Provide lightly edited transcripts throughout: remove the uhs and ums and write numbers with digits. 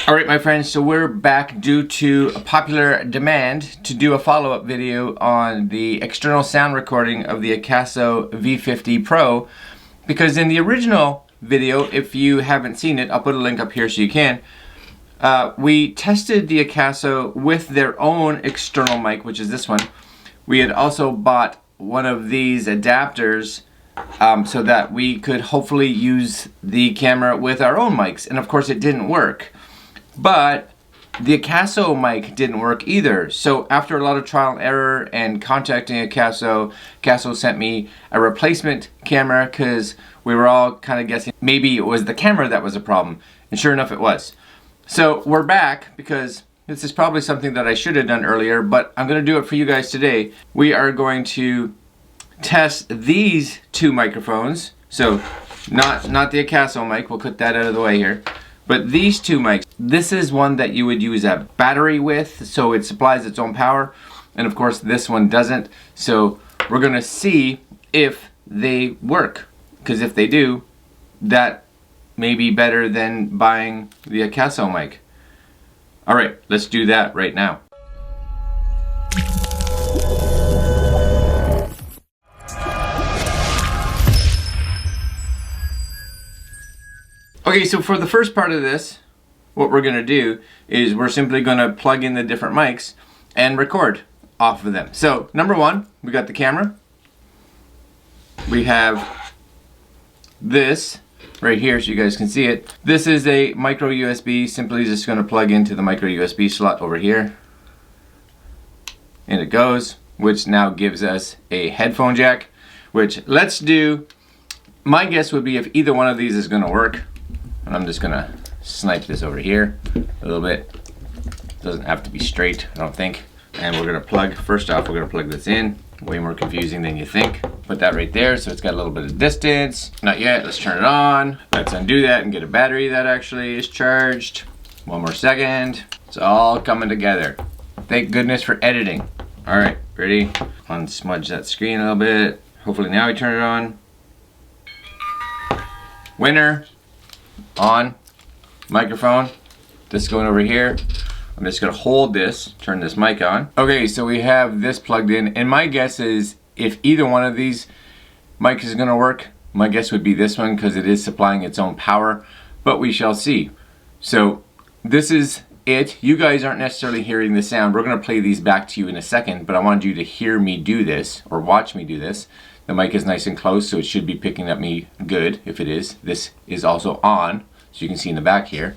Alright my friends, so we're back due to a popular demand to do a follow-up video on the external sound recording of the Akaso V50 Pro, because in the original video, if you haven't seen it, I'll put a link up here so you can, we tested the Akaso with their own external mic, which is this one. We had also bought one of these adapters so that we could hopefully use the camera with our own mics, and of course it didn't work. But the Akaso mic didn't work either. So after a lot of trial and error and contacting Akaso sent me a replacement camera because we were all kind of guessing maybe it was the camera that was a problem. And sure enough it was. So we're back because this is probably something that I should have done earlier, but I'm going to do it for you guys today. We are going to test these two microphones. So not the Akaso mic, we'll put that out of the way here. But these two mics, this is one that you would use a battery with, so it supplies its own power. And of course this one doesn't. So we're going to see if they work. Because if they do, that may be better than buying the Akaso mic. Alright, let's do that right now. Okay, so for the first part of this, what we're going to do is we're simply going to plug in the different mics and record off of them. So, number one, we got the camera. We have this right here so you guys can see it. This is a micro USB, simply just going to plug into the micro USB slot over here. And it goes, which now gives us a headphone jack, which let's do, my guess would be if either one of these is going to work. And I'm just gonna snipe this over here a little bit. Doesn't have to be straight, I don't think. And we're gonna plug, first off, we're gonna plug this in. Way more confusing than you think. Put that right there so it's got a little bit of distance. Not yet, let's turn it on. Let's undo that and get a battery that actually is charged. One more second. It's all coming together. Thank goodness for editing. All right, ready? Unsmudge that screen a little bit. Hopefully now we turn it on. Winner. On. Microphone. This going over here. I'm just going to hold this, turn this mic on. Okay, so we have this plugged in, and my guess is if either one of these mics is going to work, my guess would be this one because it is supplying its own power, but we shall see. So this is it. You guys aren't necessarily hearing the sound. We're going to play these back to you in a second, but I wanted you to hear me do this, or watch me do this. The mic is nice and close, so it should be picking up me good if it is. This is also on, so you can see in the back here.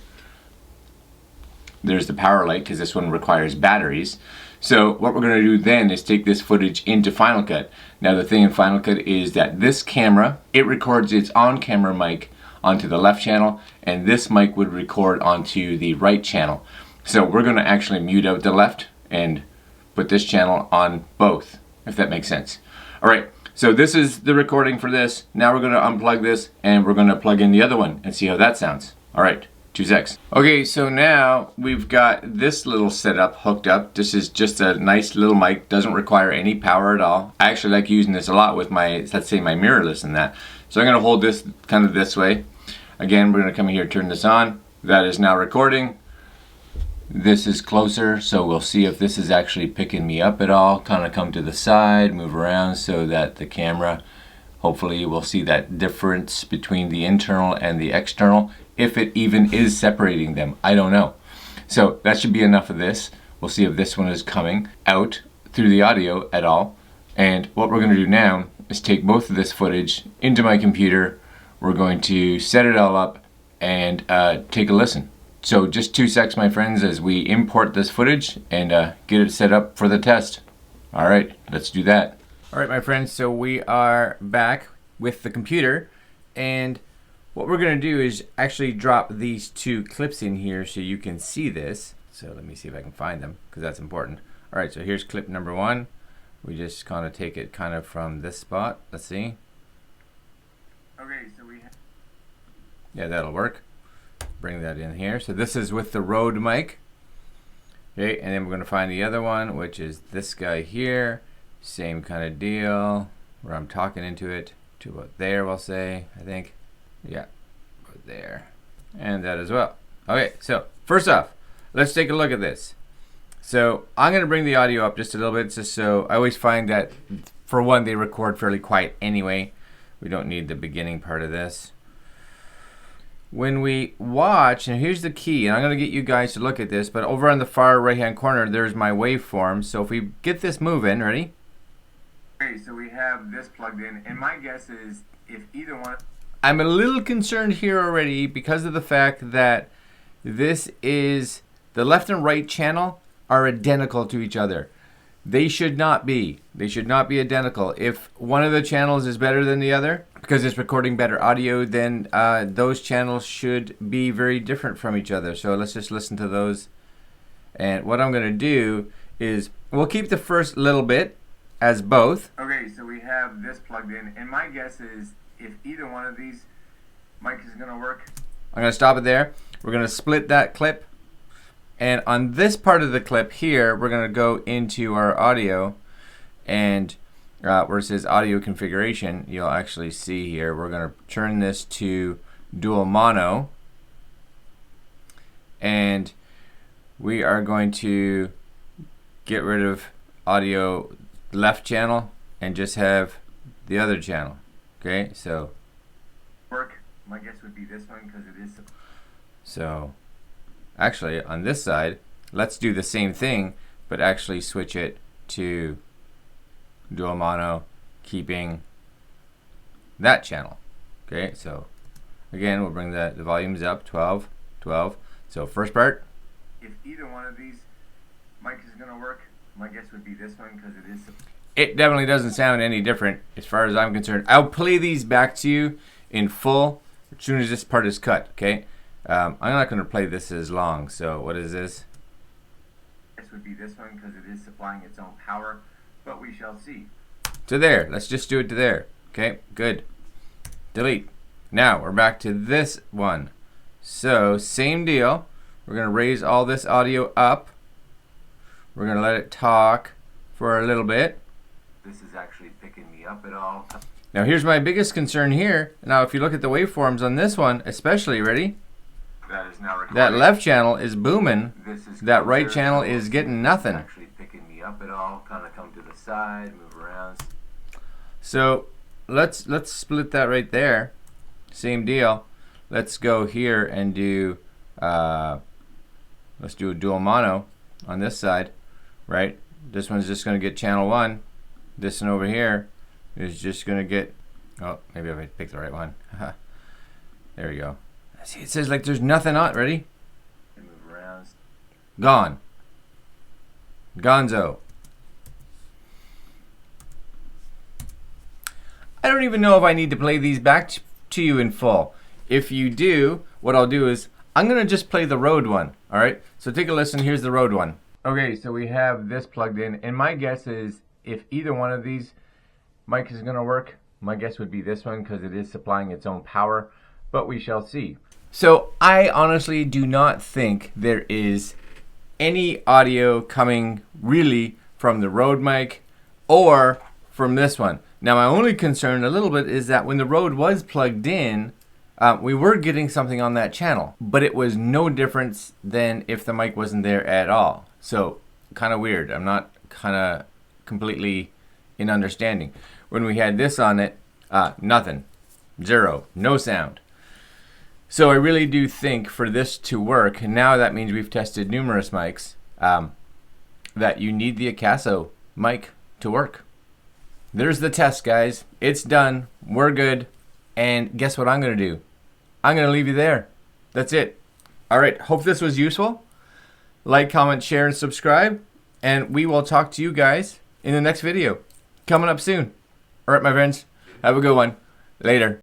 There's the power light, because this one requires batteries. So what we're going to do then is take this footage into Final Cut. Now the thing in Final Cut is that this camera, it records its on-camera mic onto the left channel, and this mic would record onto the right channel. So we're going to actually mute out the left and put this channel on both, if that makes sense. Alright. So this is the recording for this. Now we're going to unplug this and we're going to plug in the other one and see how that sounds. Alright, 2 secs. Okay, so now we've got this little setup hooked up. This is just a nice little mic, doesn't require any power at all. I actually like using this a lot with my, let's say, my mirrorless and that. So I'm going to hold this kind of this way. Again, we're going to come here, turn this on. That is now recording. This is closer, so we'll see if this is actually picking me up at all. Kind of come to the side, move around so that the camera, hopefully we'll see that difference between the internal and the external, if it even is separating them. I don't know. So that should be enough of this. We'll see if this one is coming out through the audio at all. And what we're going to do now is take both of this footage into my computer. We're going to set it all up and take a listen. So just 2 secs, my friends, as we import this footage and get it set up for the test. All right, let's do that. All right, my friends, so we are back with the computer, and what we're going to do is actually drop these two clips in here so you can see this. So let me see if I can find them, because that's important. All right, so here's clip number 1. We just kind of take it kind of from this spot. Let's see. Okay, so we have... Yeah, that'll work. Bring that in here. So this is with the Rode mic. Okay, and then we're going to find the other one, which is this guy here. Same kind of deal, where I'm talking into it to about there, we'll say, I think. Yeah, about there. And that as well. Okay, so first off, let's take a look at this. So I'm going to bring the audio up just a little bit, just so I always find that, for one, they record fairly quiet anyway. We don't need the beginning part of this. When we watch, and here's the key, and I'm going to get you guys to look at this, but over on the far right hand corner, there's my waveform. So if we get this moving, ready? Okay, so we have this plugged in, and my guess is if either one... I'm a little concerned here already because of the fact that this is, the left and right channel are identical to each other. They should not be. They should not be identical. If one of the channels is better than the other, because it's recording better audio, then those channels should be very different from each other. So let's just listen to those. And what I'm going to do is, we'll keep the first little bit as both. Okay, so we have this plugged in, and my guess is if either one of these mic is going to work. I'm going to stop it there. We're going to split that clip. And on this part of the clip here, we're going to go into our audio, and where it says audio configuration, you'll actually see here, we're going to turn this to dual mono, and we are going to get rid of audio left channel and just have the other channel. Okay, so work, my guess would be this one because it is. So actually on this side, let's do the same thing, but actually switch it to dual mono, keeping that channel. Okay, so again, we'll bring the volumes up, 12, 12. So first part. If either one of these mic is going to work, my guess would be this one because it is. It definitely doesn't sound any different as far as I'm concerned. I'll play these back to you in full as soon as this part is cut, okay? I'm not going to play this as long, so what is this? This would be this one because it is supplying its own power, but we shall see. To there, let's just do it to there. Okay, good. Delete. Now we're back to this one. So same deal. We're going to raise all this audio up. We're going to let it talk for a little bit. This is actually picking me up at all. Now here's my biggest concern here. Now if you look at the waveforms on this one, especially, ready? That is now recording. That left channel is booming. This is that right channel is getting nothing. Actually picking me up at all. Kind of come to the side, move around. So let's split that right there. Same deal. Let's go here and do let's do a dual mono on this side, right? This one's just going to get channel 1. This one over here is just going to get, oh, maybe I picked the right one. There you go. See, it says like there's nothing on. Ready? Move around. Gone. Gonzo. I don't even know if I need to play these back to you in full. If you do, what I'll do is I'm going to just play the Rode one. All right? So take a listen. Here's the Rode one. Okay, so we have this plugged in, and my guess is if either one of these mics is going to work, my guess would be this one because it is supplying its own power, but we shall see. So I honestly do not think there is any audio coming really from the Rode mic or from this one. Now my only concern a little bit is that when the Rode was plugged in, we were getting something on that channel, but it was no difference than if the mic wasn't there at all. So kind of weird. I'm not kind of completely in understanding. When we had this on it, nothing, zero, no sound. So I really do think for this to work, and now that means we've tested numerous mics, that you need the Akaso mic to work. There's the test, guys. It's done. We're good. And guess what I'm going to do? I'm going to leave you there. That's it. All right. Hope this was useful. Like, comment, share, and subscribe. And we will talk to you guys in the next video. Coming up soon. All right, my friends. Have a good one. Later.